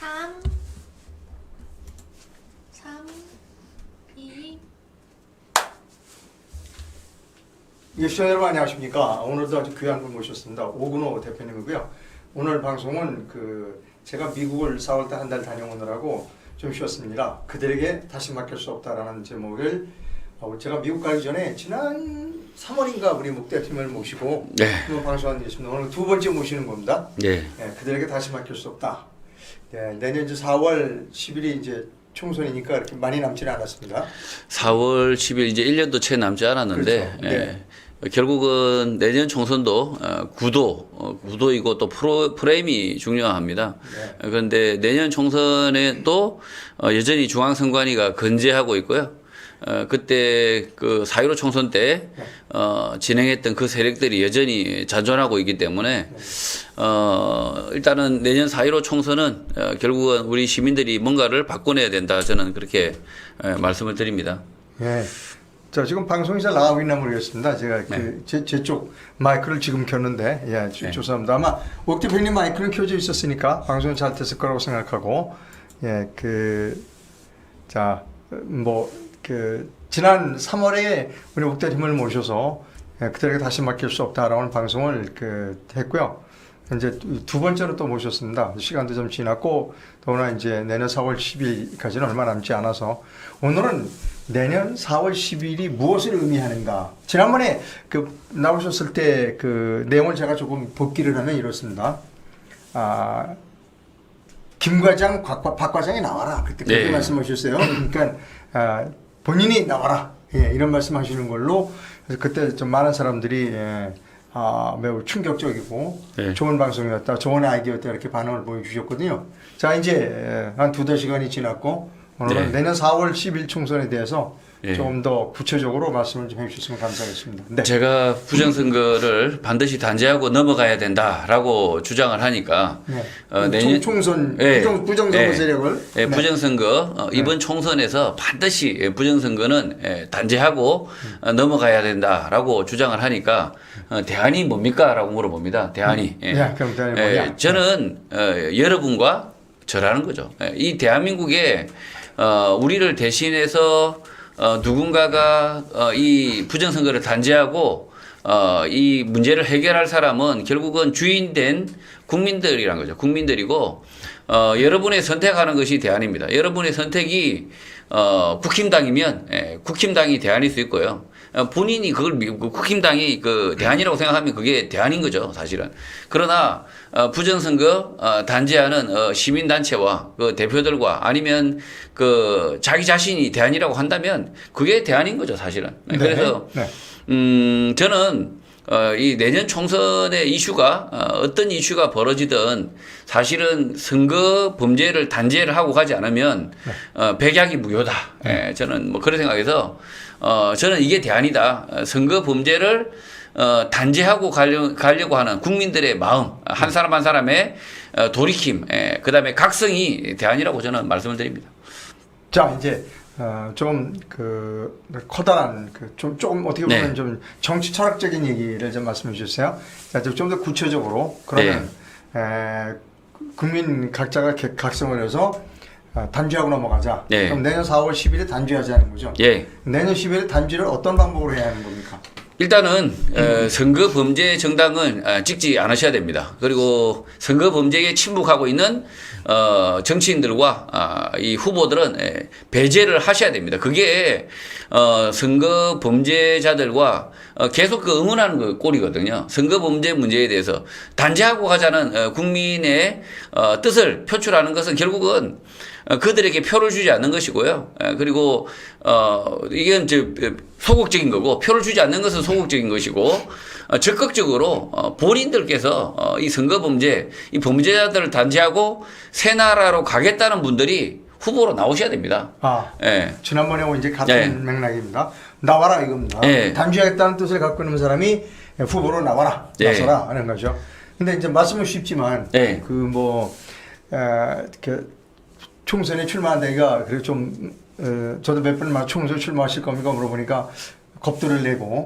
3, 2. 예, 시청자 여러분 안녕하십니까. 오늘도 아주 귀한 분 모셨습니다. 오근호 대표님이고요. 오늘 방송은 제가 미국을 4월달 한 달 다녀오느라고 좀 쉬었습니다. 그들에게 다시 맡길 수 없다라는 제목을 제가 미국 가기 전에 지난 3월인가 우리 목 대표님을 모시고 한번 방송한 게 있습니다. 오늘 두 번째 모시는 겁니다. 그들에게 다시 맡길 수 없다. 내년 이제 4월 10일이 이제 총선이니까 이렇게 많이 남지는 않았습니다. 4월 10일 이제 1년도 채 남지 않았는데 그렇죠. 결국은 내년 총선도 구도이고 또 프레임이 중요합니다. 그런데 내년 총선에도 여전히 중앙선관위가 건재하고 있고요. 그때 그 4.15 총선 때 진행했던 그 세력들이 여전히 잔존하고 있기 때문에 일단은 내년 4.15 총선은 결국은 우리 시민들이 뭔가를 바꿔내야 된다. 저는 그렇게 말씀을 드립니다. 네. 자, 지금 방송이 잘 나가고 있나 모르겠습니다. 제가 제 쪽 마이크를 지금 켰는데, 죄송합니다. 아마 옥 대표님 마이크는 켜져 있었으니까 방송이 잘 됐을 거라고 생각하고, 지난 3월에 우리 옥 대표님을 모셔서 그들에게 다시 맡길 수 없다라는 방송을 했고요. 이제 두 번째로 또 모셨습니다. 시간도 좀 지났고, 더구나 이제 내년 4월 10일까지는 얼마 남지 않아서 오늘은 내년 4월 10일이 무엇을 의미하는가. 지난번에 나오셨을 때 내용을 제가 조금 복기를 하면 이렇습니다. 김 과장, 박 과장이 나와라. 그때 그렇게 말씀하셨어요. 그러니까 본인이 나와라. 이런 말씀하시는 걸로. 그래서 그때 좀 많은 사람들이 매우 충격적이고 좋은 방송이었다, 좋은 아이디어였다 이렇게 반응을 보여주셨거든요. 자, 이제 한 2-4시간이 지났고 오늘은 내년 4월 10일 총선에 대해서 조금 더 구체적으로 말씀을 좀 해주셨으면 감사하겠습니다. 제가 부정선거를 반드시 단죄하고 넘어가야 된다라고 주장을 하니까 내년 총선 부정선거 세력을 부정선거 이번 총선에서 반드시 부정선거는 단죄하고 넘어가야 된다라고 주장을 하니까 대안이 뭡니까?라고 물어봅니다. 대안이. 그럼 대안이 뭐냐? 저는 여러분과 저라는 거죠. 이 대한민국에 우리를 대신해서 누군가가 이 부정선거를 단죄하고 이 문제를 해결할 사람은 결국은 주인된 국민들이란 거죠. 국민들이고 여러분의 선택하는 것이 대안입니다. 여러분의 선택이 국힘당이면 국힘당이 대안일 수 있고요. 본인이 그걸 국힘당이 대안이라고 생각하면 그게 대안인 거죠, 사실은. 그러나 부정선거 단죄하는 시민단체와 그 대표들과 아니면 자기 자신이 대안이라고 한다면 그게 대안인 거죠, 사실은. 그래서 저는 이 내년 총선의 이슈가 어떤 이슈가 벌어지든 사실은 선거 범죄를 단죄를 하고 가지 않으면 백약이 무효다. 저는 뭐 그런 생각에서 저는 이게 대안이다. 선거 범죄를 단죄하고 가려고 하는 국민들의 마음, 한 사람 한 사람의 돌이킴, 그다음에 각성이 대안이라고 저는 말씀을 드립니다. 자, 이제 좀 커다란 조금 어떻게 보면 좀 정치 철학적인 얘기를 좀 말씀해 주세요. 좀 더 구체적으로 그러면 국민 각자가 각성을 해서 단죄하고 넘어가자. 그럼 내년 4월 10일에 단죄하자는 거죠. 내년 10일에 단죄를 어떤 방법으로 해야 하는 겁니까? 일단은 선거 범죄 정당은 찍지 않으셔야 됩니다. 그리고 선거 범죄에 침묵하고 있는 정치인들과 이 후보들은 배제를 하셔야 됩니다. 그게 선거 범죄자들과 계속 응원하는 꼴이거든요. 선거 범죄 문제에 대해서 단죄하고 가자는 국민의 뜻을 표출하는 것은 결국은 그들에게 표를 주지 않는 것이고요. 그리고 이건 소극적인 거고, 표를 주지 않는 것은 소극적인 것이고, 적극적으로 본인들께서 이 선거 범죄, 이 범죄자들을 단죄하고 새 나라로 가겠다는 분들이 후보로 나오셔야 됩니다. 지난번에 이제 같은 맥락입니다. 나와라 이겁니다. 단죄하겠다는 뜻을 갖고 있는 사람이 후보로 나와라, 나서라 하는 거죠. 근데 이제 말씀은 쉽지만 총선에 출마한다니까 그래 저도 몇 번 총선에 출마하실 겁니까 물어보니까 겁들을 내고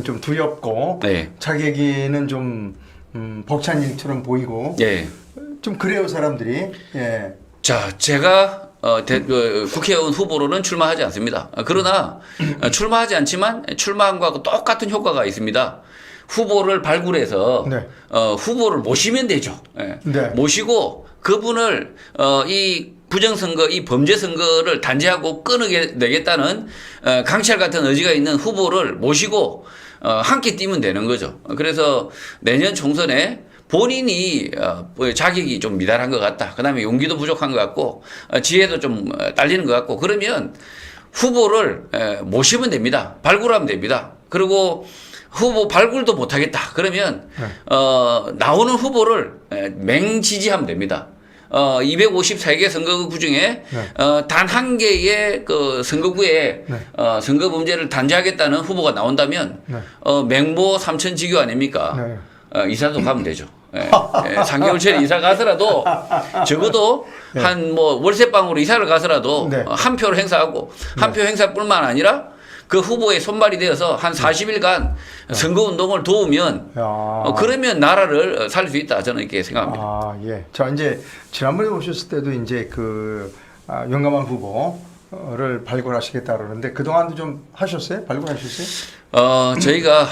좀 두렵고 자기에게는 좀 벅찬 일처럼 보이고 좀 그래요 사람들이. 자, 제가 국회의원 후보로는 출마하지 않습니다. 그러나 출마하지 않지만 출마함과 똑같은 효과가 있습니다. 후보를 발굴해서 네. 후보를 모시면 되죠. 예. 네. 모시고 그분을 이 부정선거, 이 범죄선거를 단죄하고 끊어내겠다는 강철 같은 의지가 있는 후보를 모시고 함께 뛰면 되는 거죠. 그래서 내년 총선에 본인이 자격이 좀 미달한 것 같다. 그다음에 용기도 부족한 것 같고 지혜도 좀 딸리는 것 같고 그러면 후보를 모시면 됩니다. 발굴하면 됩니다. 그리고 후보 발굴도 못하겠다. 그러면 나오는 후보를 맹지지하면 됩니다. 253개 선거구 중에 단 한 개의 그 선거구에 선거 범죄를 단죄하겠다는 후보가 나온다면 맹모 삼천지교 아닙니까? 이사도 가면 되죠. 3개월 전에 이사 가서라도 적어도 한 뭐 월세방으로 이사를 가서라도 한 표를 행사하고 한 표 행사뿐만 아니라 그 후보의 손발이 되어서 한 40일간 선거운동을 도우면 그러면 나라를 살릴 수 있다 저는 이렇게 생각합니다. 아, 예. 자, 이제 지난번에 오셨을 때도 이제 그 용감한 후보를 발굴하시겠다 그러는데 그동안도 좀 하셨어요? 발굴하셨어요? 저희가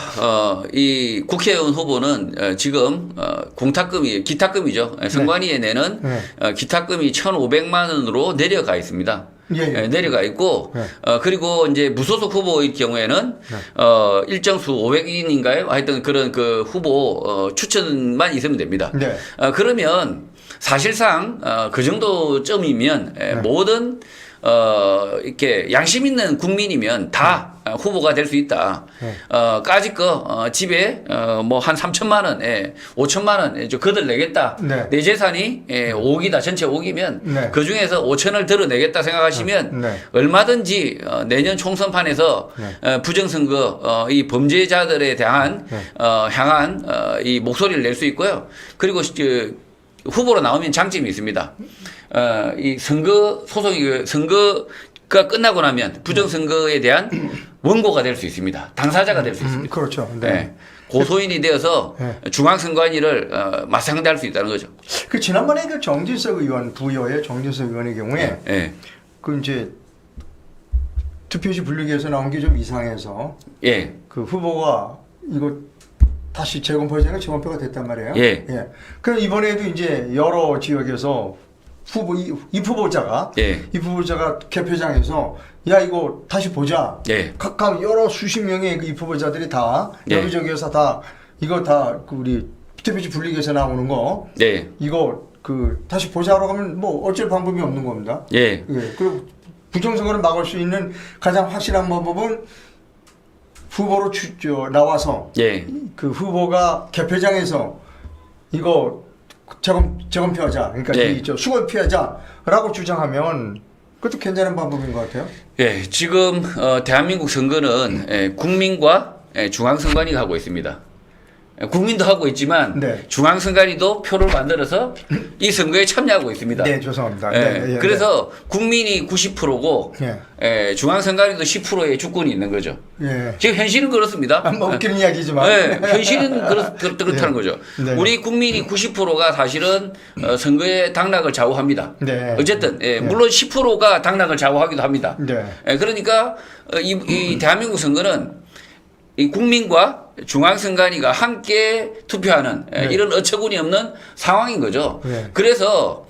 이 국회의원 후보는 지금 공탁금이 기탁금이죠. 선관위에 내는 기탁금이 1,500만 원으로 내려가 있습니다. 내려가 있고 그리고 이제 무소속 후보의 경우에는 일정 수 500인인가요? 하여튼 그런 그 후보 추천만 있으면 됩니다. 그러면 사실상 그 정도쯤이면 모든 이렇게 양심 있는 국민이면 다 후보가 될 수 있다. 까짓 거 집에 뭐 한 3천만 원, 5천만 원 거들 내겠다. 내 재산이 5억이다. 전체 5억이면 그 중에서 5천을 들어내겠다 생각하시면 얼마든지 내년 총선판에서 부정선거 이 범죄자들에 대한 향한 이 목소리를 낼 수 있고요. 그리고 후보로 나오면 장점이 있습니다. 이 선거 소송이 선거가 끝나고 나면 부정선거에 대한 원고가 될 수 있습니다. 당사자가 될 수 있습니다. 그렇죠. 고소인이 되어서 중앙선관위를 맞상대할 수 있다는 거죠. 그 지난번에 그 정진석 의원 부여의 정진석 의원의 경우에 그 이제 투표지 분류기에서 나온 게 좀 이상해서 그 후보가 이거 다시 재검표제가 재검표가 됐단 말이에요. 그래서 이번에도 이제 여러 지역에서 이 후보자가 개표장에서 야 이거 다시 보자. 각각 여러 수십 명의 그 후보자들이 다 여기저기에서 다 이거 다 그 우리 투표지 분리기에서 나오는 거 이거 그 다시 보자라고 하면 뭐 어쩔 방법이 없는 겁니다. 그리고 부정선거를 막을 수 있는 가장 확실한 방법은 후보로 나와서 그 후보가 개표장에서 이거 재검표하자. 그러니까 이 수검표하자라고 주장하면 그것도 괜찮은 방법인 것 같아요. 지금 대한민국 선거는 국민과 중앙선관위가 하고 있습니다. 국민도 하고 있지만 중앙선관위도 표를 만들어서 이 선거에 참여하고 있습니다. 죄송합니다. 그래서 국민이 90%고 중앙선관위도 10%의 주권이 있는 거죠. 지금 현실은 그렇습니다. 뭐 웃기는 이야기지만 현실은 그렇다는 거죠. 우리 국민이 90%가 사실은 선거의 당락을 좌우합니다. 어쨌든 물론 10%가 당락을 좌우하기도 합니다. 그러니까 이 대한민국 선거는 이 국민과 중앙선관위가 함께 투표하는 이런 어처구니 없는 상황인 거죠. 그래서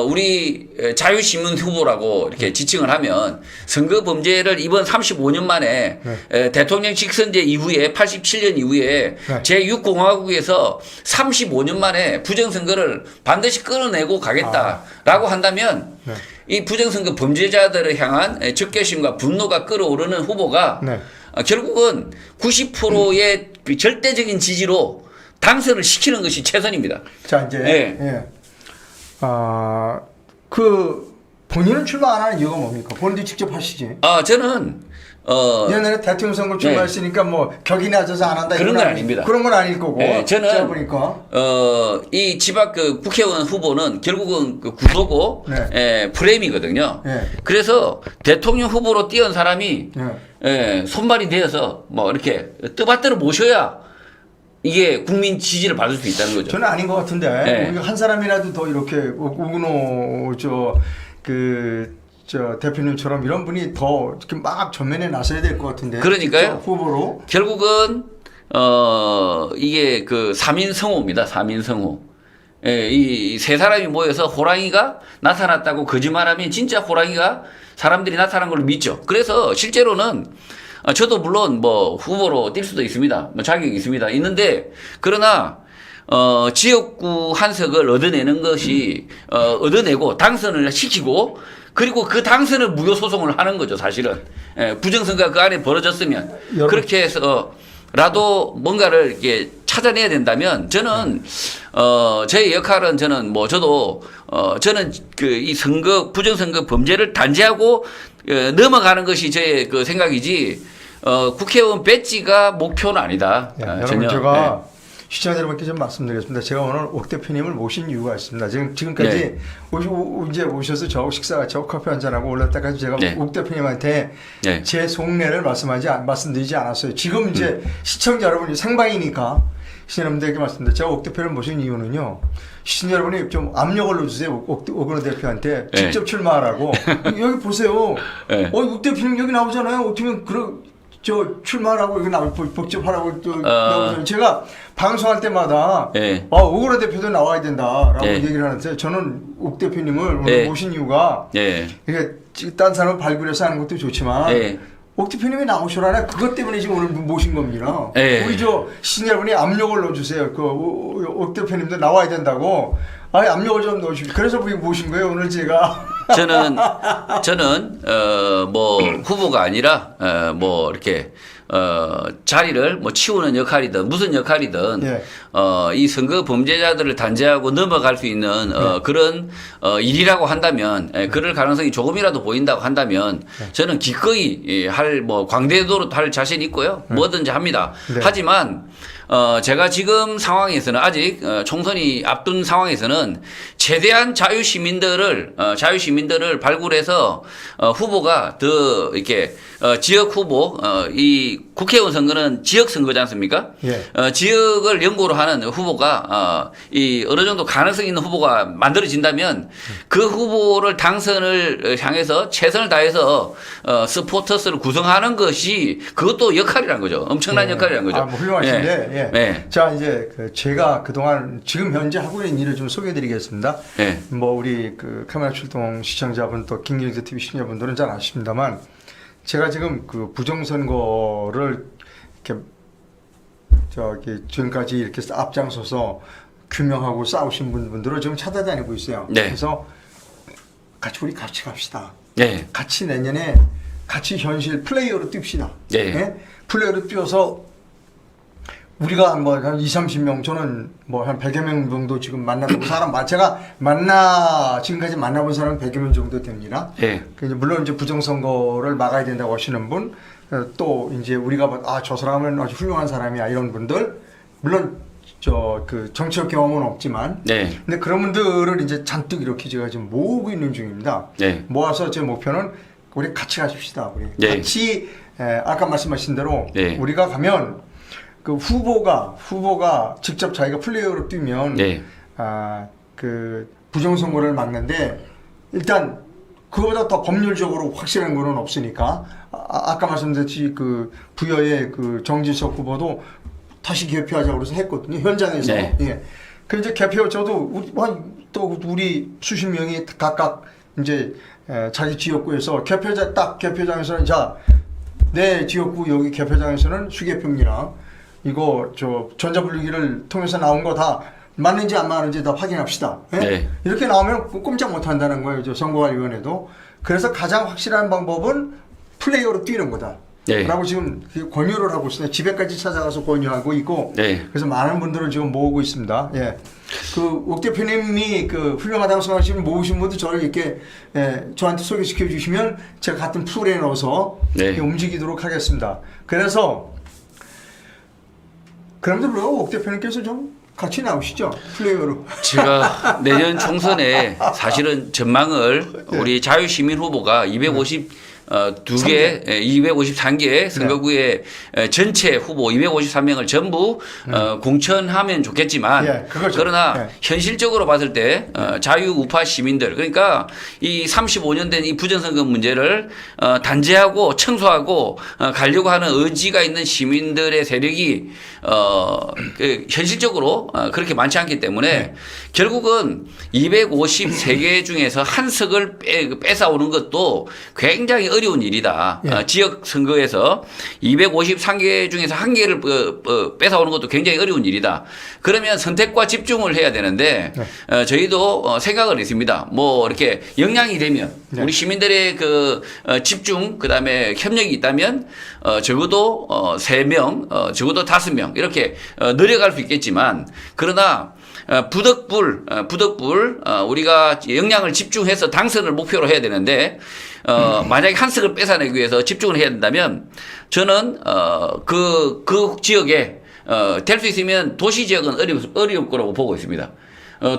우리 자유신문 후보라고 이렇게 지칭을 하면 선거 범죄를 이번 35년 만에 대통령 직선제 이후에 87년 이후에 제6공화국에서 35년 만에 부정선거를 반드시 끊어내고 가겠다라고 한다면 이 부정선거 범죄자들을 향한 적개심과 분노가 끌어오르는 후보가 결국은 90%의 절대적인 지지로 당선을 시키는 것이 최선입니다. 자, 이제 그 본인은 출마 안 하는 이유가 뭡니까? 본인도 직접 하시지. 저는 옛날에 대통령 선거 출마했으니까 뭐 격이 낮아서 안 한다 그런 건 아닙니다. 그런 건 아닐 거고. 저는 보니까 이 지방 그 국회의원 후보는 결국은 그 구도고 프레임이거든요. 그래서 대통령 후보로 뛰어온 사람이 손발이 되어서 뭐 이렇게 뜨받들어 모셔야 이게 국민 지지를 받을 수 있다는 거죠. 저는 아닌 것 같은데 네. 우리가 한 사람이라도 더 이렇게 오근호 대표님처럼 이런 분이 더 이렇게 막 전면에 나서야 될 것 같은데. 그러니까요. 후보로. 결국은 이게 그 3인 성호입니다. 3인 성호. 예, 이 세 사람이 모여서 호랑이가 나타났다고 거짓말하면 진짜 호랑이가 사람들이 나타난 걸로 믿죠. 그래서 실제로는 저도 물론 뭐 후보로 뛸 수도 있습니다. 뭐 자격이 있습니다. 있는데 그러나 지역구 한 석을 얻어내는 것이 얻어내고 당선을 시키고 그리고 그 당선을 무효 소송을 하는 거죠. 사실은 부정선거가 그 안에 벌어졌으면 그렇게 해서라도 뭔가를 이렇게 찾아내야 된다면 저는 제 역할은 저는 뭐 저도 저는 그 이 선거 부정선거 범죄를 단죄하고 넘어가는 것이 제 그 생각이지 국회의원 배지가 목표는 아니다. 여러분 전혀. 제가 시청자 여러분께 좀 말씀드리겠습니다. 제가 오늘 옥 대표님을 모신 이유가 있습니다. 지금까지 이제 오셔서 저하고 식사 저하고 커피 한잔하고 올랐다까지 제가 옥 대표님한테 제 속내를 말씀드리지 않았어요. 지금 이제 시청자 여러분이 생방이니까 시청자 여러분들에게 말씀드립니다. 제가 옥 대표를 모신 이유는요. 시청자 여러분이 좀 압력을 넣어주세요. 옥은호 대표한테 직접 출마하라고. 여기 보세요. 옥 대표님 여기 나오잖아요. 어떻게 출마하라고 여기 복잡하라고 또 나오잖아요. 제가 방송할 때마다 옥은호 대표도 나와야 된다라고 얘기를 하는데 저는 옥 대표님을 오늘 모신 이유가 이게 딴 사람을 발굴해서 하는 것도 좋지만 옥 대표님이 나오시라네. 그것 때문에 지금 오늘 모신 겁니다. 우리 시청자 여러분이 압력을 넣어주세요. 옥 대표님도 나와야 된다고. 압력을 좀 넣어주십시오. 그래서 모신 거예요. 오늘 제가. 저는 뭐 후보가 아니라 뭐 이렇게 자리를 뭐 치우는 역할이든 무슨 역할이든 이 선거 범죄자들을 단죄하고 넘어갈 수 있는 그런 일이라고 한다면 그럴 가능성이 조금이라도 보인다고 한다면 저는 기꺼이 할 뭐 광대도로 할 자신 있고요. 뭐든지 합니다. 하지만 제가 지금 상황에서는 아직 총선이 앞둔 상황에서는 최대한 자유시민들을 발굴해서 후보가 더 이렇게 지역 후보 이 국회의원 선거는 지역 선거지 않습니까? 지역을 연고로 하는 후보가 이 어느 정도 가능성 있는 후보가 만들어진다면 그 후보를 당선을 향해서 최선을 다해서 서포터스를 구성하는 것이 그것도 역할이란 거죠. 엄청난 역할이란 거죠. 뭐 훌륭하신데. 자 이제 제가 그동안 지금 현재 하고 있는 일을 좀 소개해드리겠습니다. 뭐 우리 그 카메라 출동 시청자분 또 김경재 TV 시청자분들은 잘 아십니다만 제가 지금 그 부정선거를 이렇게 지금까지 이렇게 앞장서서 규명하고 싸우신 분들을 지금 찾아다니고 있어요. 그래서 우리 같이 갑시다. 같이 내년에 같이 현실 플레이어로 뜁시다. 플레이어로 뛰어서 우리가 뭐 한 20-30명 저는 뭐 한 100여 명 정도 지금 만나본 사람 제가 지금까지 만나본 사람은 100여 명 정도 됩니다. 물론 이제 부정선거를 막아야 된다고 하시는 분, 또 이제 우리가 저 사람은 아주 훌륭한 사람이야 이런 분들, 물론 그 정치적 경험은 없지만, 근데 그런 분들을 이제 잔뜩 이렇게 제가 지금 모으고 있는 중입니다. 모아서 제 목표는 우리 같이 가십시다. 우리 같이 아까 말씀하신 대로 우리가 가면. 그 후보가 직접 자기가 플레이어로 뛰면 그 부정선거를 막는데 일단 그거보다 더 법률적으로 확실한 거는 없으니까 아까 말씀드렸듯이 그 부여의 그 정진석 후보도 다시 개표하자고 그래서 했거든요. 현장에서. 그 이제 개표 저도 우리 수십 명이 각각 이제 자기 지역구에서 개표장에서는 내 지역구 여기 개표장에서는 수개표입니다. 이거 전자분리기를 통해서 나온 거 다 맞는지 안 맞는지 다 확인합시다. 이렇게 나오면 꼼짝 못 한다는 거예요. 선거관리위원회도. 그래서 가장 확실한 방법은 플레이어로 뛰는 거다. 라고 지금 권유를 하고 있습니다. 집에까지 찾아가서 권유하고 있고. 그래서 많은 분들을 지금 모으고 있습니다. 그 옥 대표님이 그 훌륭하다고 생각하시면 모으신 분들 저를 이렇게 저한테 소개시켜 주시면 제가 같은 풀에 넣어서 움직이도록 하겠습니다. 그럼에도 불구하고 옥 대표님께서 좀 같이 나오시죠. 플레이어로. 제가 내년 총선에 사실은 전망을 우리 자유시민 후보가 250 두 개, 253개 선거구의 전체 후보 253명을 전부 공천하면 좋겠지만 예, 그거죠. 그러나 예. 현실적으로 봤을 때 자유우파 시민들 그러니까 이 35년 된 이 부정선거 문제를 단죄하고 청소하고 가려고 하는 의지가 있는 시민들의 세력이 현실적으로 그렇게 많지 않기 때문에 결국은 253개 중에서 한 석을 뺏어오는 것도 굉장히 어려운 일이다. 예. 지역 선거에서 253개 중에서 한 개를 뺏어오는 것도 굉장히 어려운 일이다. 그러면 선택과 집중을 해야 되는데 저희도 생각을 했습니다. 뭐 이렇게 역량이 되면 네. 우리 시민들의 그 집중 그다음에 협력이 있다면 적어도 3명, 적어도 5명 이렇게 늘어갈 수 있겠지만 그러나 부득불 우리가 역량을 집중해서 당선을 목표로 해야 되는데 만약에 한 석을 뺏어내기 위해서 집중을 해야 된다면 저는 그 지역에 될 수 있으면 도시 지역은 어려울 거라고 보고 있습니다.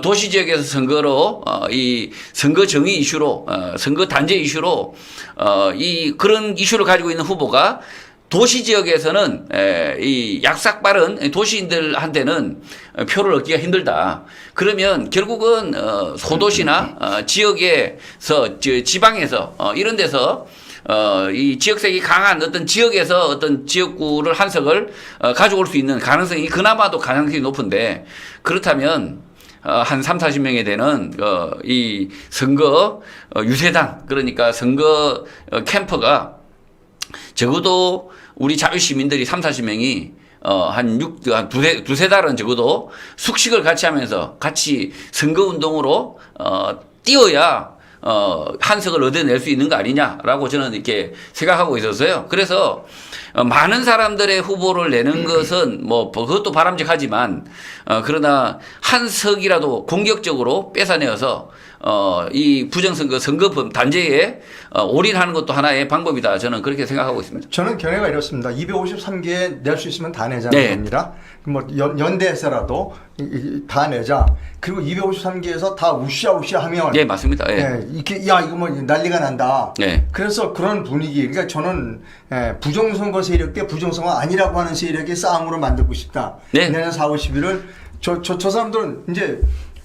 도시 지역에서 선거로 이 선거 정의 이슈로 선거 단죄 이슈로 그런 이슈를 가지고 있는 후보가 도시 지역에서는 이 약삭 빠른 도시인들한테는 표를 얻기가 힘들다. 그러면 결국은 소도시나 지역에서 지방에서 이런 데서 이 지역색이 강한 어떤 지역에서 어떤 지역구를 한 석을 가져올 수 있는 가능성이 그나마도 가능성이 높은데 그렇다면 한 3, 40명에 되는 이 선거 유세단 그러니까 선거 캠퍼가 적어도 우리 자유시민들이 3, 40명이 한 두세 달은 적어도 숙식을 같이 하면서 같이 선거운동으로 뛰어야 한석을 얻어낼 수 있는 거 아니냐라고 저는 이렇게 생각하고 있었어요. 그래서 많은 사람들의 후보를 내는 것은 뭐 그것도 바람직하지만 그러나 한 석이라도 공격적으로 뺏어내어서 이 부정선거 선거법 단죄에 올인하는 것도 하나의 방법이다. 저는 그렇게 생각하고 있습니다. 저는 견해가 이렇습니다. 253개 낼 수 있으면 다 내자는 겁니다. 뭐 연대에서라도 다 내자. 그리고 253개에서 다 우시아우시아 하면 네, 맞습니다. 예. 이렇게 이거 뭐 난리가 난다. 네. 그래서 그런 분위기. 그러니까 저는 부정선거 세력 대 부정선거 아니라고 하는 세력의 싸움으로 만들고 싶다. 네. 내년 4월 11일 저 사람들은 이제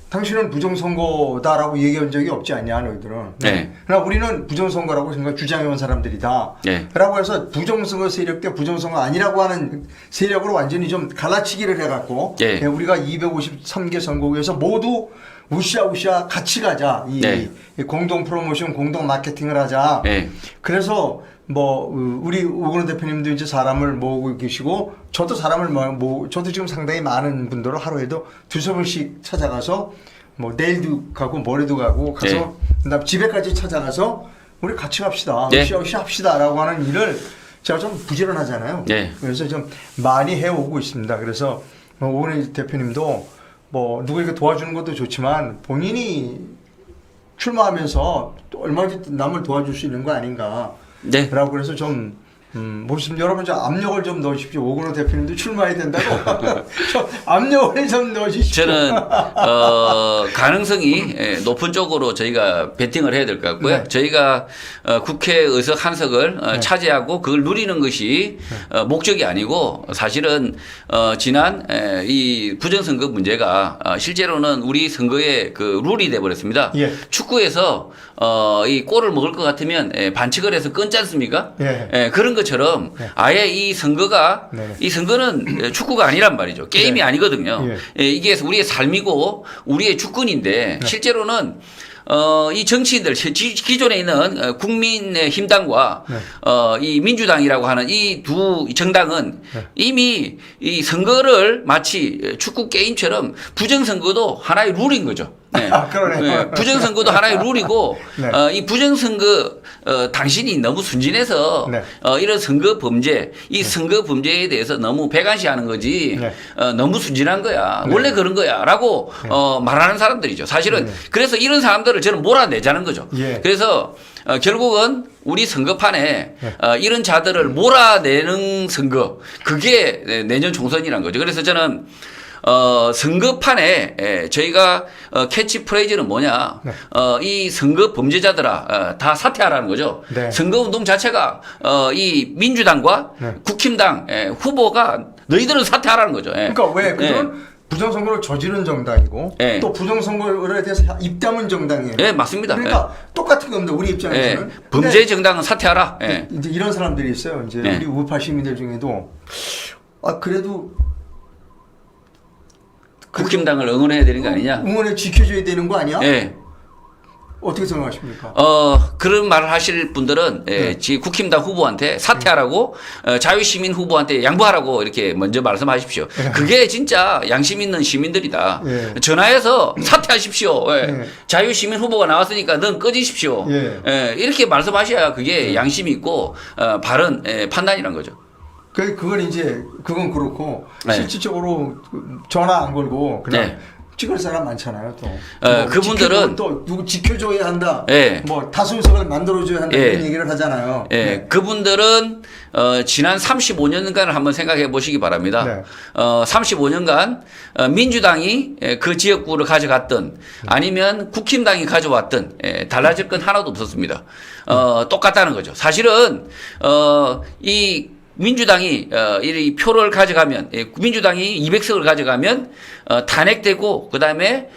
당신은 부정선거다라고 얘기한 적이 없지 않냐 너희들은. 네. 그러나 우리는 부정선거라고 생각 주장해온 사람들이다. 네. 라고 해서 부정선거 세력 대 부정선거 아니라고 하는 세력으로 완전히 좀 갈라치기를 해갖고 네. 우리가 253개 선거구에서 모두 우시아우시아 같이 가자. 이 네. 공동 프로모션, 공동 마케팅을 하자. 네. 그래서 뭐 우리 오근호 대표님도 이제 사람을 모으고 계시고 저도 사람을 저도 지금 상당히 많은 분들을 하루에도 두세 번씩 찾아가서 뭐 내일도 가고 모레도 가서 그다음 집에까지 찾아가서 우리 같이 갑시다. 네. 으쌰으쌰 합시다라고 하는 일을 제가 좀 부지런하잖아요. 네. 그래서 좀 많이 해오고 있습니다. 그래서 오근호 대표님도 뭐 누구에게 도와주는 것도 좋지만 본인이 출마하면서 또 얼마든지 남을 도와줄 수 있는 거 아닌가. 네. 라고 그래서 좀 모르겠습니다. 여러분 좀 압력을 좀 넣으십시오. 오근호 대표님도 출마해야 된다고 좀 압력을 좀 넣으십시오. 저는 가능성이 높은 쪽으로 저희가 배팅을 해야 될 것 같고요. 네. 저희가 국회 의석 한 석을 네. 차지하고 그걸 누리는 것이 목적이 아니고 사실은 지난 이 부정선거 문제가 실제로는 우리 선거의 그 룰이 돼 버렸습니다. 예. 축구에서 이 골을 먹을 것 같으면 반칙을 해서 끊지 않습니까? 예. 그런 것처럼 아예 이 선거가 네. 이 선거는 축구가 아니란 말이죠. 게임이 네. 아니거든요. 예. 이게 우리의 삶이고 우리의 주권인데 실제로는 이 정치인들 기존에 있는 국민의힘당과 이 민주당이라고 하는 이 두 정당은 이미 이 선거를 마치 축구 게임처럼 부정선거도 하나의 룰인 거죠. 네. 그러네요. 부정선거도 하나의 룰이고 네. 이 부정선거 당신이 너무 순진해서 네. 이런 선거 범죄 이 선거 범죄에 대해서 너무 배관시하는 거지 네. 너무 순진한 거야 원래 그런 거야라고 말하는 사람들이죠. 사실은 그래서 이런 사람들을 저는 몰아내자는 거죠. 예. 그래서 결국은 우리 선거판에 이런 자들을 몰아내는 선거 그게 내년 총선이란 거죠. 그래서 저는 선거판에 저희가 캐치프레이즈는 뭐냐? 네. 이 선거 범죄자들아 다 사퇴하라는 거죠. 네. 선거운동 자체가 이 민주당과 네. 국힘당 후보가 너희들은 사퇴하라는 거죠. 그러니까 왜 그들은 부정선거를 저지른 정당이고 네. 또 부정선거에 대해서 입담은 정당이에요. 네, 맞습니다. 그러니까 똑같은 겁니다. 우리 입장에서는. 예, 범죄 정당은 사퇴하라. 예. 이제 이런 사람들이 있어요. 이제 네. 우리 우파 시민들 중에도 그래도 국힘당을 응원해야 되는 거 아니냐? 응원에 지켜줘야 되는 거 아니야? 예. 어떻게 생각하십니까? 그런 말을 하실 분들은 지 국힘당 후보한테 사퇴하라고 자유시민 후보한테 양보하라고 이렇게 먼저 말씀하십시오. 그게 진짜 양심 있는 시민들이다. 예. 전화해서 사퇴하십시오. 예. 예. 자유시민 후보가 나왔으니까 넌 꺼지십시오. 예. 이렇게 말씀하셔야 그게 양심이 있고 바른 판단이란 거죠. 그건 이제 그건 그렇고 네. 실질적으로 전화 안 걸고 그냥 네. 찍을 사람 많잖아요. 또 그분들은 또 누구 지켜줘야 한다. 예. 뭐 다수석을 만들어줘야 한다. 예. 이런 얘기를 하잖아요. 예, 네. 그분들은 지난 35년간을 한번 생각해 보시기 바랍니다. 네. 35년간 민주당이 그 지역구를 가져갔든 아니면 국힘당이 가져왔든 달라질 건 하나도 없었습니다. 똑같다는 거죠. 사실은 이 민주당이 이 표를 가져가면 민주당이 200석을 가져가면 탄핵되고 그다음에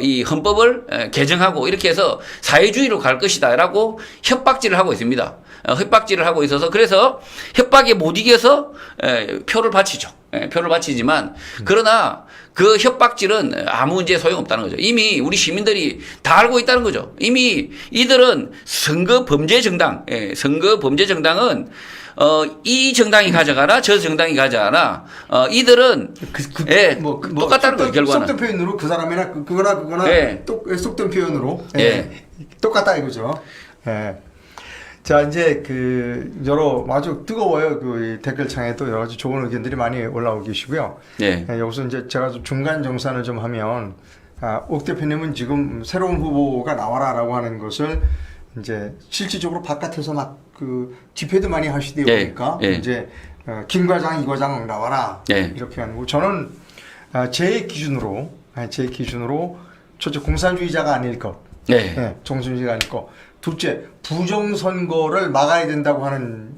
이 헌법을 개정하고 이렇게 해서 사회주의로 갈 것이다라고 협박질을 하고 있습니다. 협박질을 하고 있어서 그래서 협박에 못 이겨서 표를 바치죠. 표를 바치지만 그러나 그 협박질은 아무 문제 소용없다는 거죠. 이미 우리 시민들이 다 알고 있다는 거죠. 이미 이들은 선거 범죄 정당, 선거 범죄 정당은 이 정당이 가져가라, 저 정당이 가져가라. 이들은 똑같다는 거예요, 결과는. 속된 표현으로 그 사람이나 그거나 예. 속된 표현으로 예. 똑같다 이거죠. 예. 자 이제 여러 아주 뜨거워요. 그 댓글창에 또 여러 가지 좋은 의견들이 많이 올라오고 계시고요. 예. 여기서 이제 제가 좀 중간 정산을 좀 하면 옥 대표님은 지금 새로운 후보가 나와라라고 하는 것을 이제 실질적으로 바깥에서 막 집회도 많이 하시다 보니까 이제 김 과장, 이 과장 나와라 이렇게 하는 거. 저는 제 기준으로 첫째 공산주의자가 아닐 것, 정순주의가 아닐 것. 둘째 부정선거를 막아야 된다고 하는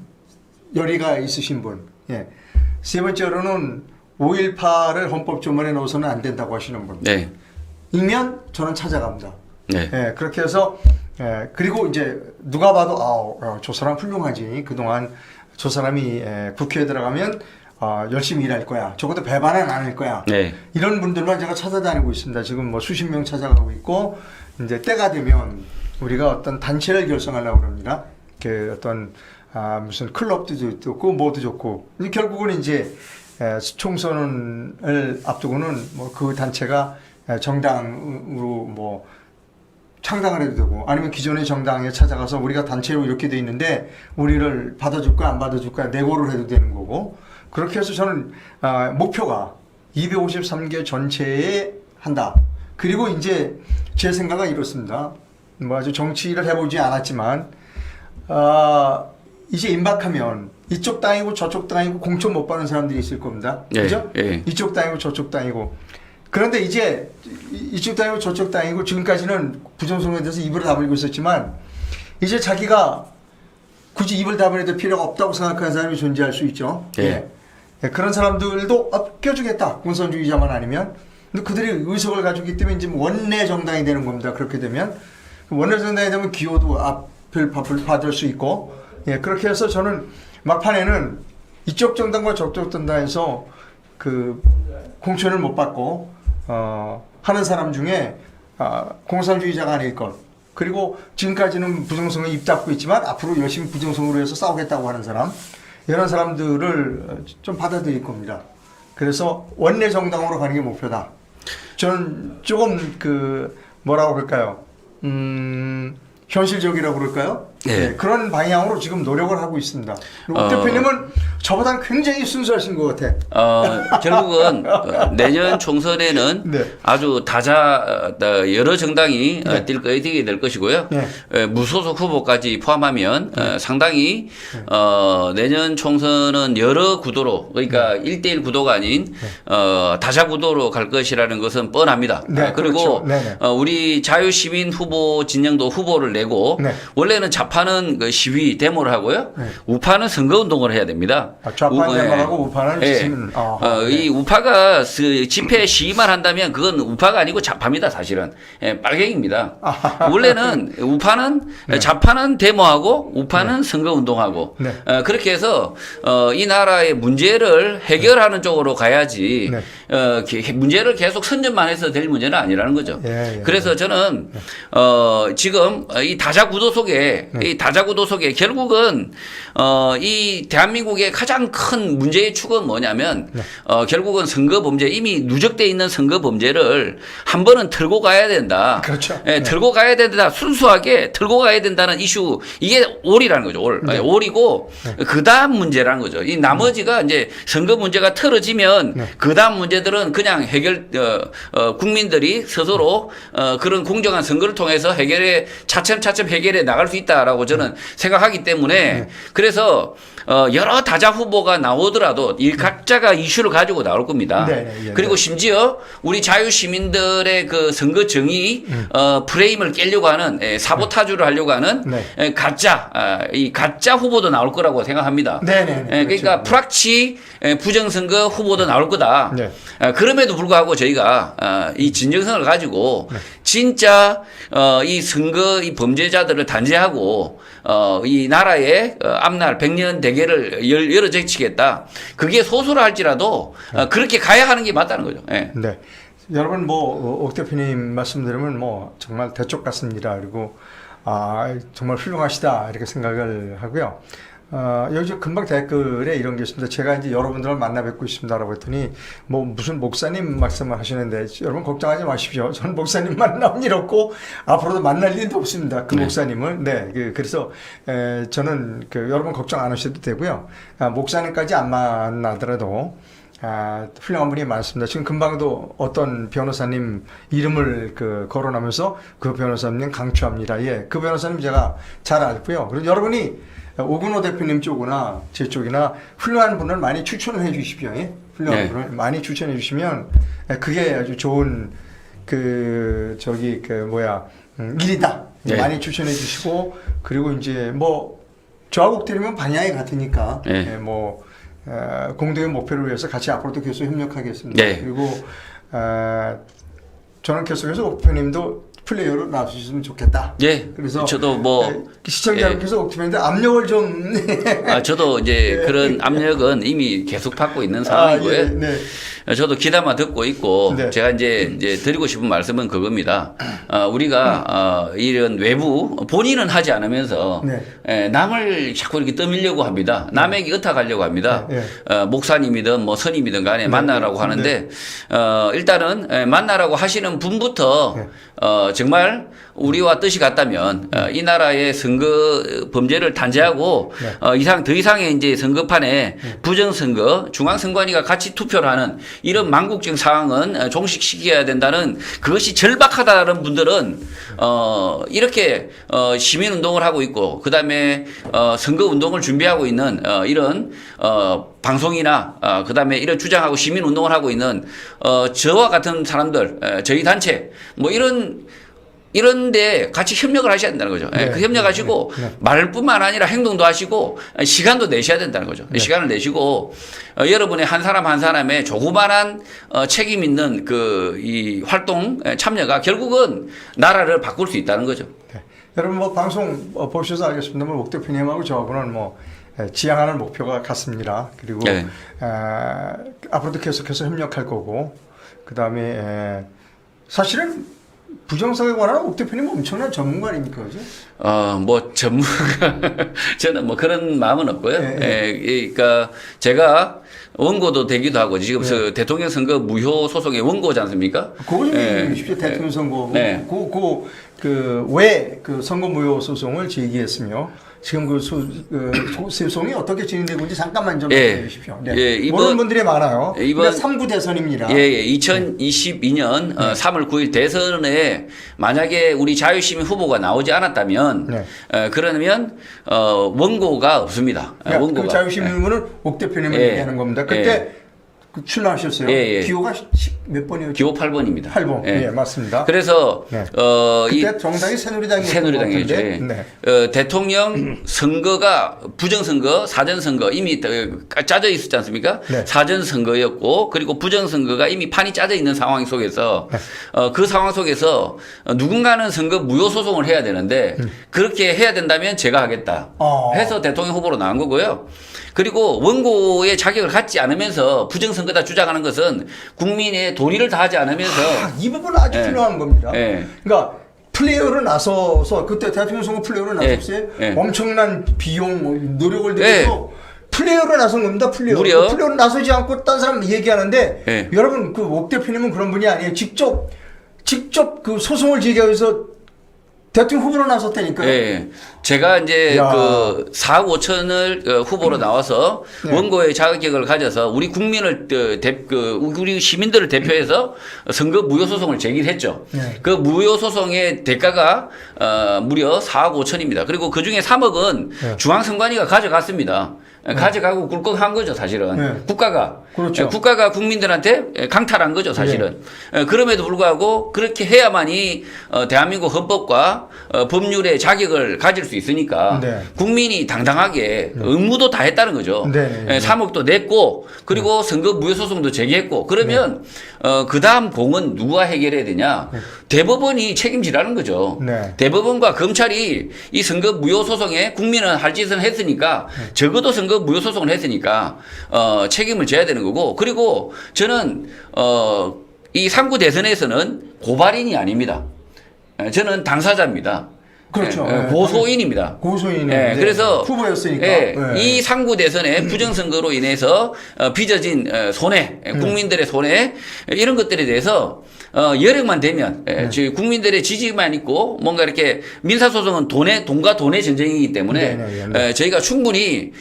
열의가 있으신 분. 세 번째로는 5.18을 헌법조문에 넣어서는 안 된다고 하시는 분. 이면 저는 찾아갑니다. 그렇게 해서 그리고 이제 누가 봐도 저 사람 훌륭하지. 그동안 저 사람이 국회에 들어가면 열심히 일할 거야. 적어도 배반은 안 할 거야. 이런 분들만 제가 찾아다니고 있습니다. 지금 뭐 수십 명 찾아가고 있고 이제 때가 되면 우리가 어떤 단체를 결성하려고 합니다. 어떤 무슨 클럽도 좋고 뭐도 좋고 결국은 이제 총선을 앞두고는 뭐 그 단체가 정당으로 뭐 창당을 해도 되고 아니면 기존의 정당에 찾아가서 우리가 단체로 이렇게 돼 있는데 우리를 받아줄까 안 받아줄까 내고를 해도 되는 거고 그렇게 해서 저는 목표가 253개 전체에 한다. 그리고 이제 제 생각은 이렇습니다. 뭐 아주 정치를 해보지 않았지만 이제 임박하면 이쪽 땅이고 저쪽 땅이고 공천 못 받는 사람들이 있을 겁니다. 그죠? 이쪽 땅이고 저쪽 땅이고 그런데 이제 이쪽 땅이고 저쪽 땅이고 지금까지는 부정선거에 대해서 입을 다물고 있었지만 이제 자기가 굳이 입을 다물어도 필요가 없다고 생각하는 사람이 존재할 수 있죠. 그런 사람들도 껴주겠다. 공산주의자만 아니면. 근데 그들이 의석을 가지고 있기 때문에 이제 원내 정당이 되는 겁니다. 그렇게 되면 원내 정당이 되면 기호도 앞을 받을 수 있고 그렇게 해서 저는 막판에는 이쪽 정당과 저쪽 정당에서 공천을 못 받고 하는 사람 중에 공산주의자가 아닐 것 그리고 지금까지는 부정선거에 입 닫고 있지만 앞으로 열심히 부정선거로 해서 싸우겠다고 하는 사람 이런 사람들을 좀 받아들일 겁니다. 그래서 원내 정당으로 가는 게 목표다. 저는 조금 뭐라고 그럴까요? 현실적이라고 그럴까요? 그런 방향으로 지금 노력을 하고 있습니다. 옥 대표님은 저보다 굉장히 순수하신 것 같아. 결국은 내년 총선에는 네. 아주 여러 정당이 네. 뛰게 될 것이고요. 네. 무소속 후보까지 포함하면 상당히 내년 총선은 여러 구도로 그러니까 1대1 구도가 아닌 다자 구도로 갈 것이라는 것은 뻔합니다. 네, 그리고 그렇죠. 우리 자유시민 후보 진영도 후보를 내고 네. 원래는 좌파는 그 시위 데모를 하고요. 네. 우파는 선거운동을 해야 됩니다. 좌파는 데모하고 우파는 지금 이 우파가 집회 시위만 한다면 그건 우파가 아니고 좌파입니다. 사실은 빨갱입니다. 원래는 우파는 좌파는 데모하고 우파는 선거운동하고 네. 그렇게 해서 이 나라의 문제를 해결하는 쪽으로 가야지 문제를 계속 선전만 해서 될 문제는 아니라는 거죠. 그래서 저는 지금 이 다자구도 속에 결국은 이 대한민국의 가장 큰 문제의 축은 뭐냐면 결국은 선거 범죄 이미 누적돼 있는 선거 범죄를 한 번은 털고 가야 된다. 그렇죠. 털고 가야 된다. 순수하게 털고 가야 된다는 이슈 이게 올이라는 거죠. 올이고 그다음 문제라는 거죠. 이 나머지가 이제 선거 문제가 털어지면 그다음 문제들은 그냥 국민들이 스스로 그런 공정한 선거를 통해서 차츰차츰 해결해 나갈 수 있다라고 저는 생각하기 때문에 그래서 여러 다자 후보가 나오더라도 이 각자가 이슈를 가지고 나올 겁니다. 그리고 심지어 우리 자유시민들의 그 선거 정의 프레임을 깨려고 하는 사보타주를 하려고 하는 이 가짜 후보도 나올 거라고 생각합니다. 그러니까 프락치 부정선거 후보도 나올 거다. 그럼에도 불구하고 저희가 이 진정성을 가지고 진짜 이 선거 이 범죄자들을 단죄하고 이 나라의 앞날 100년 대계를 열어제치겠다. 그게 소수라 할지라도 그렇게 가야 하는 게 맞다는 거죠. 네. 여러분 옥 대표님 말씀 들으면 정말 대쪽 같습니다. 그리고 정말 훌륭하시다 이렇게 생각을 하고요. 여기 금방 댓글에 이런 게 있습니다. 제가 이제 여러분들을 만나 뵙고 있습니다라고 했더니 무슨 목사님 말씀을 하시는데 여러분 걱정하지 마십시오. 저는 목사님 만나면 이렇고 앞으로도 만날 일도 없습니다. 그 목사님을. 그래서 저는 여러분 걱정 안 하셔도 되고요. 목사님까지 안 만나더라도 훌륭한 분이 많습니다. 지금 금방도 어떤 변호사님 이름을 거론하면서 그 변호사님 강추합니다. 그 변호사님 제가 잘 알고요. 그리고 여러분이 오근호 대표님 쪽이나 제 쪽이나 훌륭한 분을 많이 추천을 해 주십시오. 훌륭한 분을 많이 추천해 주시면 그게 아주 좋은 일이다. 많이 추천해 주시고 그리고 이제 저하고 드리면 방향이 같으니까 공동의 목표를 위해서 같이 앞으로도 계속 협력하겠습니다. 그리고 저는 계속해서 옥 대표님도 플레이어로 나와주셨으면 좋겠다. 그래서 저도 시청자분께서 옥 대표님한테 압력을 좀. 저도 이제 그런 압력은 이미 계속 받고 있는 상황이고요. 저도 귀담아 듣고 있고 제가 이제 드리고 싶은 말씀은 그겁니다. 우리가 이런 외부 본인은 하지 않으면서 남을 자꾸 이렇게 떠밀려고 합니다. 남에게 의탁하려고 합니다. 목사님이든 선임이든 간에 만나라고 하는데 일단은 만나라고 하시는 분부터 정말 우리와 뜻이 같다면 이 나라의 선거 범죄를 단죄하고 더 이상의 이제 선거판에 부정선거 중앙선관위가 같이 투표를 하는 이런 망국적 상황은 종식시켜야 된다는 그것이 절박하다는 분들은 이렇게 시민운동을 하고 있고 그다음에 선거운동을 준비하고 있는 이런 방송이나 그다음에 이런 주장하고 시민운동을 하고 있는 저와 같은 사람들 저희 단체 이런데 같이 협력을 하셔야 된다는 거죠. 그 협력하시고 말뿐만 아니라 행동도 하시고 시간도 내셔야 된다는 거죠. 시간을 내시고 여러분의 한 사람 한 사람의 조그만한 책임 있는 이 활동 참여가 결국은 나라를 바꿀 수 있다는 거죠. 여러분 방송 보셔서 알겠습니다만 옥 대표님하고 저하고는 지향하는 목표가 같습니다. 그리고 앞으로도 계속해서 협력할 거고 그다음에 사실은 부정선거에 관한 옥 대표님 엄청난 전문가 아닙니까? 그죠? 전문가 저는 그런 마음은 없고요. 그러니까 제가 원고도 되기도 하고 지금 대통령 선거 무효 소송의 원고지 않습니까? 그거 좀 얘기해 주십시오. 대통령 선거 왜 선거 무효 소송을 제기했으며 지금 그 소송이 어떻게 진행되고 있는지 잠깐만 좀 예. 말씀해 주십시오. 네. 예, 모르는 분들이 많아요. 이번 3구 대선입니다. 예, 2022년 3월 9일 대선에 만약에 우리 자유시민 후보가 나오지 않았다면 그러면 원고가 없습니다. 원고가. 그 자유시민 후보는 옥 대표님을 얘기하는 겁니다. 그때 그 출마하셨어요. 기호가 몇 번이었죠? 기호 8번입니다. 8번. 예, 맞습니다. 그래서 그때 정당이 새누리당이었죠. 대통령 선거가 부정선거, 사전선거 이미 짜져 있었지 않습니까? 사전선거였고 그리고 부정선거가 이미 판이 짜져 있는 상황 속에서 그 상황 속에서 누군가는 선거 무효 소송을 해야 되는데 그렇게 해야 된다면 제가 하겠다 해서 대통령 후보로 나온 거고요. 그리고 원고의 자격을 갖지 않으면서 부정선거다 주장하는 것은 국민의 도리를 다하지 않으면서 이 부분은 아주 중요한 겁니다. 그러니까 플레이어로 나서서 그때 대통령 선거 플레이어로 나섰어요. 엄청난 비용, 노력을 들여서 플레이어로 나선 겁니다. 플레이어로 나서지 않고 딴 사람 얘기하는데 여러분 그 옥 대표님은 그런 분이 아니에요. 직접 그 소송을 제기하면서 대통령 후보로 나섰다니까요. 제가 이제 그 4억 5천을 후보로 나와서 원고의 자격을 가져서 우리 국민을 우리 시민들을 대표해서 선거 무효 소송을 제기했죠. 그 무효 소송의 대가가 무려 4억 5천입니다. 그리고 그 중에 3억은 중앙선관위가 가져갔습니다. 가져가고 꿀꺽한 거죠, 사실은. 국가가. 그렇죠. 국가가 국민들한테 강탈한 거죠, 사실은. 그럼에도 불구하고 그렇게 해야만이 대한민국 헌법과 법률의 자격을 가질 수 있으니까 국민이 당당하게 의무도 다 했다는 거죠. 3억도 냈고 그리고 선거 무효 소송도 제기했고 그러면 그 다음 공은 누가 해결해야 되냐? 대법원이 책임지라는 거죠. 대법원과 검찰이 이 선거 무효 소송에 국민은 할 짓을 했으니까 적어도 선거 무효 소송을 했으니까 책임을 져야 되는 거고 그리고 저는 이 3구 대선에서는 고발인이 아닙니다. 저는 당사자입니다. 그렇죠. 고소인입니다. 고소인은 그래서 후보였으니까 이 3구 대선의 부정선거로 인해서 빚어진 손해, 국민들의 손해 이런 것들에 대해서 여력만 되면 국민들의 지지만 있고 뭔가 이렇게 민사소송은 돈과 돈의 전쟁이기 때문에 저희가 충분히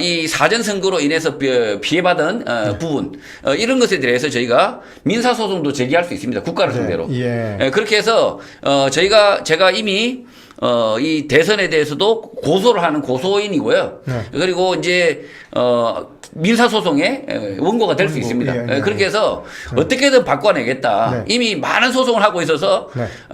이 사전선거로 인해서 피해받은 부분 이런 것에 대해서 저희가 민사소송도 제기할 수 있습니다. 국가를 상대로. 그렇게 해서 제가 이미 이 대선에 대해서도 고소를 하는 고소인이고요. 그리고 이제 민사소송의 원고가 될 수 있습니다. 그렇게 해서 어떻게든 바꿔내겠다. 이미 많은 소송을 하고 있어서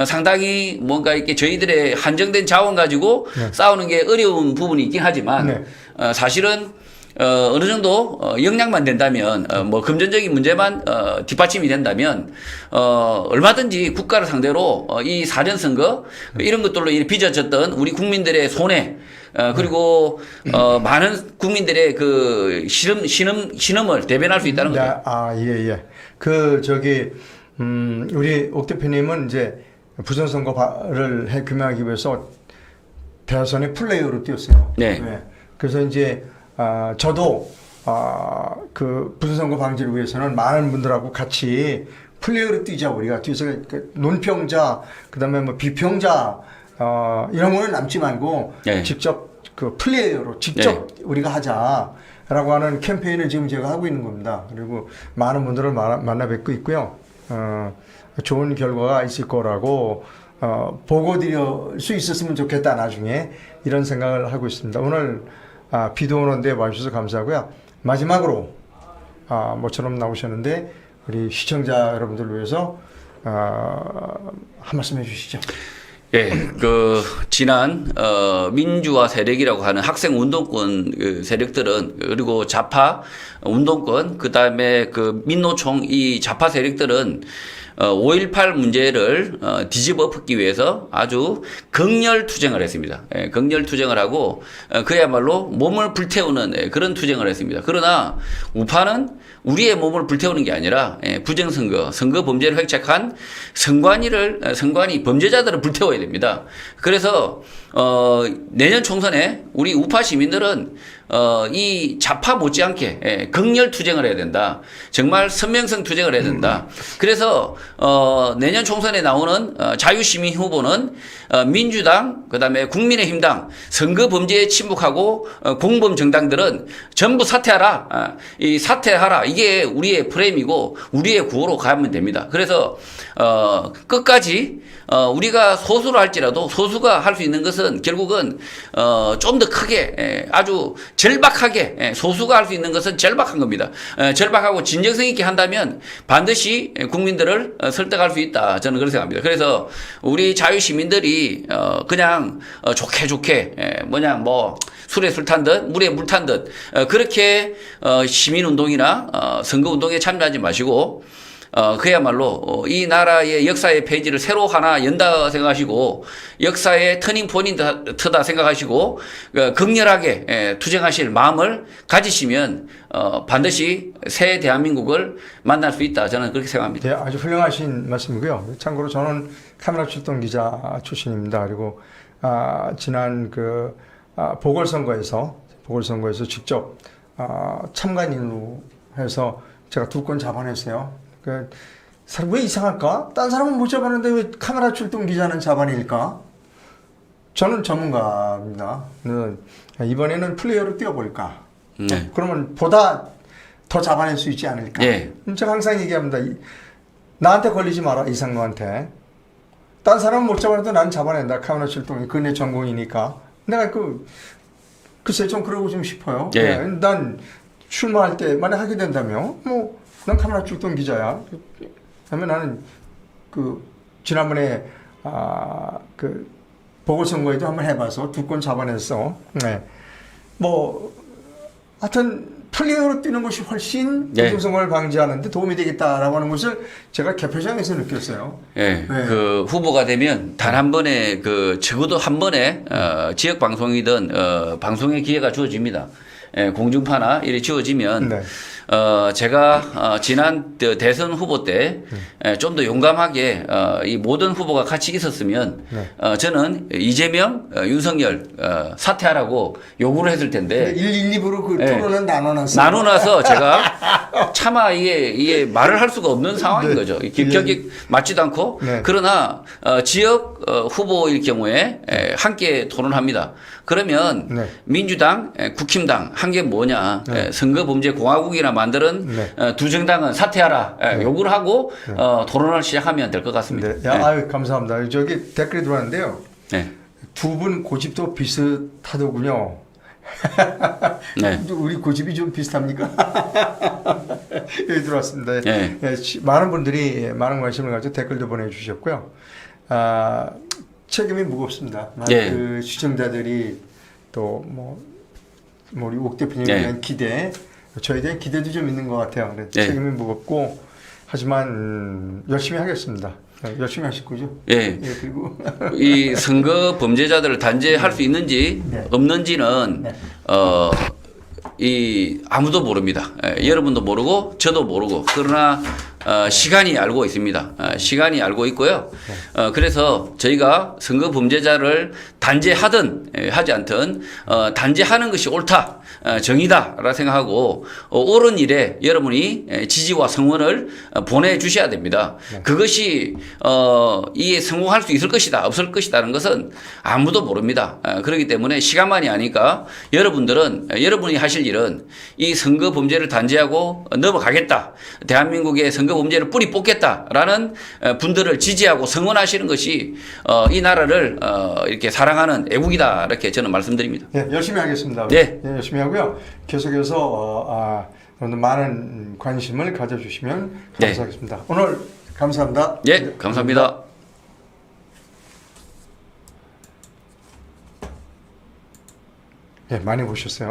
상당히 뭔가 이렇게 저희들의 한정된 자원 가지고 싸우는 게 어려운 부분이 있긴 하지만 사실은 어느 정도 역량만 된다면 뭐 금전적인 문제만 뒷받침이 된다면 얼마든지 국가를 상대로 이 사전선거 이런 것들로 빚어졌던 우리 국민들의 손해 그리고 많은 국민들의 그 신음을 대변할 수 있다는 거죠. 우리 옥 대표님은 이제 부정선거를 규명하기 위해서 대선의 플레이어로 뛰었어요. 그래서 이제 저도 그 부정선거 방지를 위해서는 많은 분들하고 같이 플레이어로 뛰자 우리가 뒤에서 그 논평자 그다음에 뭐 비평자 이런 거는 남지 말고 직접 그 플레이어로 직접 우리가 하자라고 하는 캠페인을 지금 제가 하고 있는 겁니다. 그리고 많은 분들을 만나 뵙고 있고요. 좋은 결과가 있을 거라고 보고 드릴 수 있었으면 좋겠다 나중에 이런 생각을 하고 있습니다. 오늘 비도 오는데 와주셔서 감사하고요. 마지막으로 모처럼 나오셨는데 우리 시청자 여러분들을 위해서 한 말씀 해주시죠. 그 지난 민주화 세력이라고 하는 학생 운동권 그 세력들은 그리고 좌파 운동권 그다음에 그 민노총 이 좌파 세력들은 5.18 문제를 뒤집어 엎기 위해서 아주 극렬 투쟁을 했습니다. 극렬 투쟁을 하고 그야말로 몸을 불태우는 그런 투쟁을 했습니다. 그러나 우파는 우리의 몸을 불태우는 게 아니라 부정선거, 선거 범죄를 획책한 선관위 범죄자들을 불태워야 됩니다. 그래서 내년 총선에 우리 우파 시민들은 이 좌파 못지않게 극렬 투쟁을 해야 된다. 정말 선명성 투쟁을 해야 된다. 그래서 내년 총선에 나오는 자유시민 후보는 민주당, 그다음에 국민의힘당, 선거 범죄에 침묵하고 공범 정당들은 전부 사퇴하라. 이 사퇴하라. 이게 우리의 프레임이고 우리의 구호로 가면 됩니다. 그래서 끝까지 우리가 소수로 할지라도 소수가 할 수 있는 것은 결국은 좀 더 크게 아주 절박하게 소수가 할 수 있는 것은 절박한 겁니다. 절박하고 진정성 있게 한다면 반드시 국민들을 설득할 수 있다. 저는 그렇게 생각합니다. 그래서 우리 자유시민들이 그냥 좋게 뭐냐 뭐 술에 술 탄 듯 물에 물 탄 듯 그렇게 시민운동이나 선거운동에 참여하지 마시고 그야말로 이 나라의 역사의 페이지를 새로 하나 연다 생각하시고 역사의 터닝 포인트다 생각하시고 극렬하게 투쟁하실 마음을 가지시면 반드시 새 대한민국을 만날 수 있다. 저는 그렇게 생각합니다. 네, 아주 훌륭하신 말씀이고요. 참고로 저는 카메라 출동 기자 출신입니다. 그리고 지난 보궐선거에서 직접 참관인으로 해서 제가 2건 잡아냈어요. 왜 이상할까? 딴 사람은 못 잡았는데 왜 카메라 출동 기자는 잡아낼까? 저는 전문가입니다. 이번에는 플레이어로 뛰어볼까? 네. 그러면 보다 더 잡아낼 수 있지 않을까? 네. 제가 항상 얘기합니다. 나한테 걸리지 마라, 이상로한테. 딴 사람은 못 잡아내도 난 잡아낸다. 카메라 출동이. 그게 내 전공이니까. 내가 글쎄 좀 그러고 좀 싶어요. 네. 난 출마할 때 만약 하게 된다면 난 카메라 출동 기자야. 그러면 나는 지난번에 보궐선거에도 한번 해봐서 2건 잡아냈어. 네. 하여튼 플레이어로 뛰는 것이 훨씬 네. 부정선거를 방지하는데 도움이 되겠다라고 하는 것을 제가 개표장에서 느꼈어요. 네. 네. 후보가 되면 단 한 번에 적어도 한 번에 지역 방송이든 방송의 기회가 주어집니다. 공중파나 이렇게 주어지면 네. 제가 지난 대선 후보 때 좀 더 용감하게 이 모든 후보가 같이 있었으면 네. 저는 이재명, 윤석열 사퇴하라고 요구를 했을 텐데 1, 2부로 네. 토론은 나눠놨어요. 나눠놔서 제가 차마 이게 말을 할 수가 없는 상황인 네. 거죠. 격이 맞지도 않고 네. 그러나 지역 후보일 경우에 함께 토론합니다. 그러면 네. 민주당, 국힘당 한 게 뭐냐? 네. 선거범죄공화국이나 만드는 네. 두 정당은 사퇴하라 요구를 하고 토론을 시작하면 될 것 같습니다. 네. 아유, 감사합니다. 저기 댓글이 들어왔는데요. 네. 두 분 고집도 비슷하더군요. 네. 우리 고집이 좀 비슷합니까? 여기 들어왔습니다. 네. 많은 분들이 많은 관심을 가지고 댓글도 보내주셨고요. 책임이 무겁습니다. 네. 시청자들이 또 우리 옥 대표님에 네. 대한 기대, 저에 대한 기대도 좀 있는 것 같아요. 네. 책임이 무겁고 하지만 열심히 하겠습니다. 열심히 하실 거죠? 예. 그리고 이 선거 범죄자들을 단죄할 수 있는지 네. 없는지는 네. 아무도 모릅니다. 여러분도 모르고 저도 모르고 그러나 시간이 알고 있습니다. 시간이 알고 있고요. 그래서 저희가 선거 범죄자를 단죄하든 하지 않든 단죄하는 것이 옳다. 정의다라고 생각하고 옳은 일에 여러분이 지지와 성원을 보내주셔야 됩니다. 네. 그것이 이에 성공할 수 있을 것이다 없을 것이다는 것은 아무도 모릅니다. 그렇기 때문에 시간만이 아니까 여러분이 하실 일은 이 선거 범죄를 단죄하고 넘어가겠다. 대한민국의 선거 범죄를 뿌리 뽑겠다라는 분들을 지지하고 성원하시는 것이 이 나라를 이렇게 사랑하는 애국이다 이렇게 저는 말씀드립니다. 네, 열심히 하겠습니다. 네. 열심히 하고요. 계속해서 여러분들 많은 관심을 가져주시면 감사하겠습니다. 네. 오늘 감사합니다. 네, 감사합니다. 네, 많이 보셨어요.